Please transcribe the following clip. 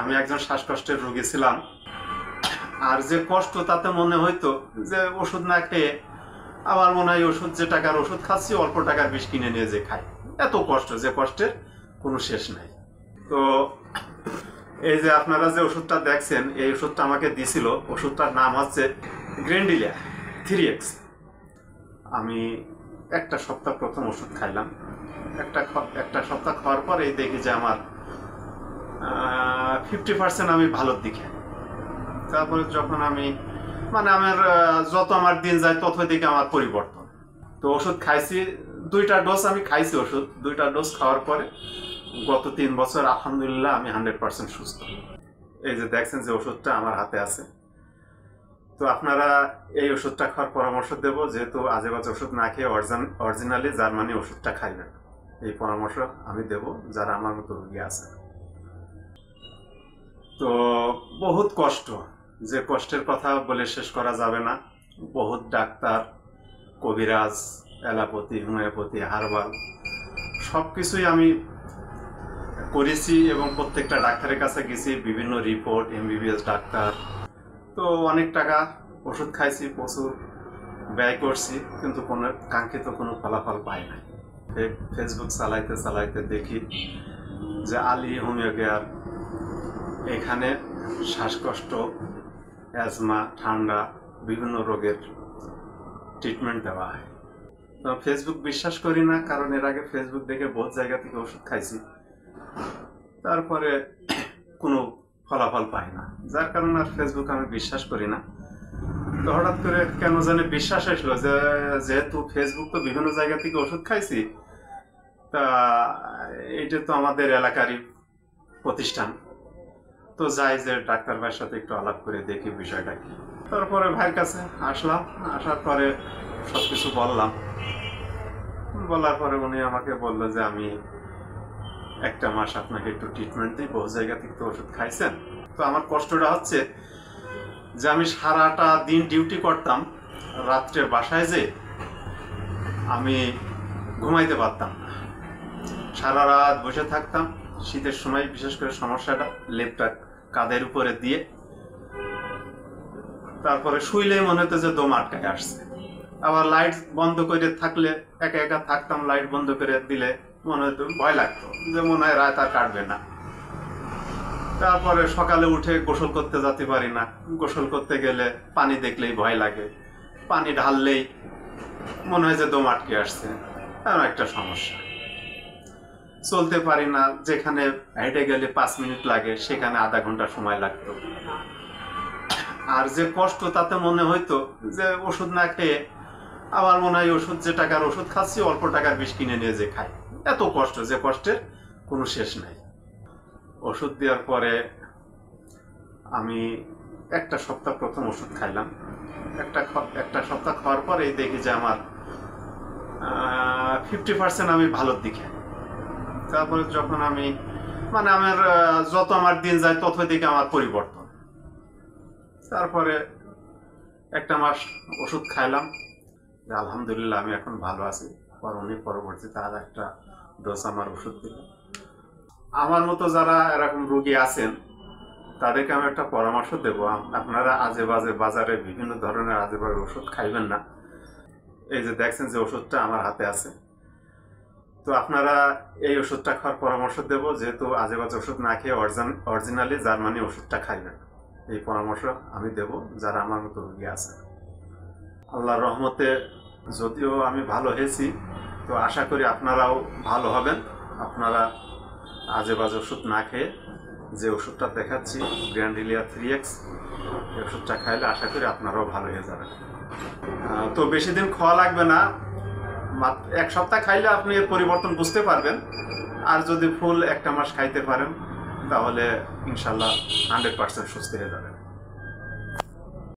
আমি একজন শ্বাসকষ্টের রোগী ছিলাম। আর যে কষ্ট তাতে মনে হইতো যে ওষুধ না খেয়ে আমার মনে হয় ওষুধ, যে টাকার ওষুধ খাচ্ছি অল্প টাকার বিষ কিনে নিয়ে যে খাই, এত কষ্ট, যে কষ্টের কোনো শেষ নাই। তো এই যে আপনারা যে ওষুধটা দেখছেন, এই ওষুধটা আমাকে দিছিল, ওষুধটার নাম হচ্ছে গ্র্যান্ডিলিয়া 3X। আমি একটা সপ্তাহ প্রথম ওষুধ খাইলাম। একটা সপ্তাহ খাওয়ার পর এই দেখি যে আমার 50% আমি ভালোর দিকে। তারপরে যখন আমি আমার যত আমার দিন যায় তত দিকে আমার পরিবর্তন। তো ওষুধ খাইছি, 2টা ডোজ আমি খাইছি ওষুধ। 2টা ডোজ খাওয়ার পরে গত 3 বছর আলহামদুলিল্লাহ আমি 100% সুস্থ। এই যে দেখছেন যে ওষুধটা আমার হাতে আছে। তো আপনারা এই ওষুধটা খাওয়ার পরামর্শ দেব, যেহেতু আজেবাজে ওষুধ না খেয়ে অরিজিনালি জার্মানি ওষুধটা খাইবেন, এই পরামর্শ আমি দেব যারা আমার মতো রোগী আছে। তো বহুত কষ্ট, যে কষ্টের কথা বলে শেষ করা যাবে না। বহুত ডাক্তার, কবিরাজ, অ্যালোপ্যাথি, হোমিওপ্যাথি, হার্বাল সব কিছুই আমি করেছি এবং প্রত্যেকটা ডাক্তারের কাছে গেছি, বিভিন্ন রিপোর্ট, MBBS ডাক্তার। তো অনেক টাকা ওষুধ খাইছি, প্রচুর ব্যয় করছি, কিন্তু কোনো কাঙ্ক্ষিত কোনো ফলাফল পাই নাই। ফেসবুক চালাইতে চালাইতে দেখি যে আলী হোমিও কেয়ার, এখানে শ্বাসকষ্ট, অ্যাজমা, ঠান্ডা, বিভিন্ন রোগের ট্রিটমেন্ট দেওয়া হয়। তো ফেসবুক বিশ্বাস করি না, কারণ এর আগে ফেসবুক দেখে বহুত জায়গা থেকে ওষুধ খাইছি, তারপরে কোনো ফলাফল পাই না, যার কারণে আর ফেসবুক আমি বিশ্বাস করি না। তো হঠাৎ করে কেন জানি বিশ্বাস আসলো যে যেহেতু ফেসবুক তো বিভিন্ন জায়গা থেকে ওষুধ খাইছি, তা এইটা তো আমাদের এলাকারই প্রতিষ্ঠান, তো যাই যে ডাক্তার ভাইয়ের সাথে একটু আলাপ করে দেখি বিষয়টা কি। তারপরে ভাইয়ের কাছে আসলাম, আসার পরে সবকিছু বললাম। বলার পরে উনি আমাকে বললো যে আমি 1 মাস আপনাকে একটু ট্রিটমেন্ট দিই, বহু জায়গা থেকে তো ওষুধ খাইছেন। তো আমার কষ্টটা হচ্ছে যে আমি সারাটা দিন ডিউটি করতাম, রাত্রে বাসায় যে আমি ঘুমাইতে পারতাম না, সারা রাত বসে থাকতাম। শীতের সময় বিশেষ করে সমস্যাটা, লেপটা কাঁধের উপরে দিয়ে তারপরে শুইলেই মনে হতো যে দম আটকায় আসছে। আবার লাইট বন্ধ করে থাকলে, একা একা থাকতাম, লাইট বন্ধ করে দিলে মনে হতো, ভয় লাগতো যে মনে হয় রাত আর কাটবে না। তারপরে সকালে উঠে গোসল করতে যেতে পারি না, গোসল করতে গেলে পানি দেখলেই ভয় লাগে, পানি ঢাললেই মনে হয় যে দম আটকে আসছে, এমন একটা সমস্যা। চলতে পারি না, যেখানে হেঁটে গেলে 5 মিনিট লাগে সেখানে আধা ঘন্টা সময় লাগতো। আর যে কষ্ট তাতে মনে হইতো যে ওষুধ না খেয়ে আমার মনে হয় ওষুধ, যে টাকার ওষুধ খাচ্ছি অল্প টাকার বিষ কিনে নিয়ে যে খাই, এত কষ্ট, যে কষ্টের কোনো শেষ নাই। ওষুধ দেওয়ার পরে আমি একটা সপ্তাহ প্রথম ওষুধ খাইলাম। একটা সপ্তাহ খাওয়ার পর এই দেখি যে আমার 50% আমি ভালোর দিকে। তারপরে যখন আমি আমার যত আমার দিন যায় তত দিকে আমার পরিবর্তন। তারপরে 1 মাস ওষুধ খাইলাম, আলহামদুলিল্লাহ আমি এখন ভালো আছি। উনি পরবর্তীতে আর একটা ডোজ আমার ওষুধ দিল। আমার মতো যারা এরকম রোগী আছেন তাদেরকে আমি একটা পরামর্শ দেব, আপনারা আজে বাজে বাজারে বিভিন্ন ধরনের আজে বাজে ওষুধ খাইবেন না। এই যে দেখছেন যে ওষুধটা আমার হাতে আছে, তো আপনারা এই ওষুধটা খাওয়ার পরামর্শ দেব, যেহেতু আজে বাজে ওষুধ না খেয়ে অরিজিনালি জার্মানি ওষুধটা খাইবেন, এই পরামর্শ আমি দেব যারা আমার মতো রোগী আছে। আল্লাহর রহমতে যদিও আমি ভালো হয়েছি, তো আশা করি আপনারাও ভালো হবেন। আপনারা আজে বাজে ওষুধ না খেয়ে যে ওষুধটা দেখাচ্ছি, গ্র্যান্ডিলিয়া 3X, এই ওষুধটা খাইলে আশা করি আপনারাও ভালো হয়ে যাবেন। তো বেশি দিন খাওয়া লাগবে না, মাত্র 1 সপ্তাহ খাইলে আপনি এর পরিবর্তন বুঝতে পারবেন। আর যদি ফুল 1 মাস খাইতে পারেন তাহলে ইনশাল্লাহ 100% সুস্থ হয়ে যাবেন।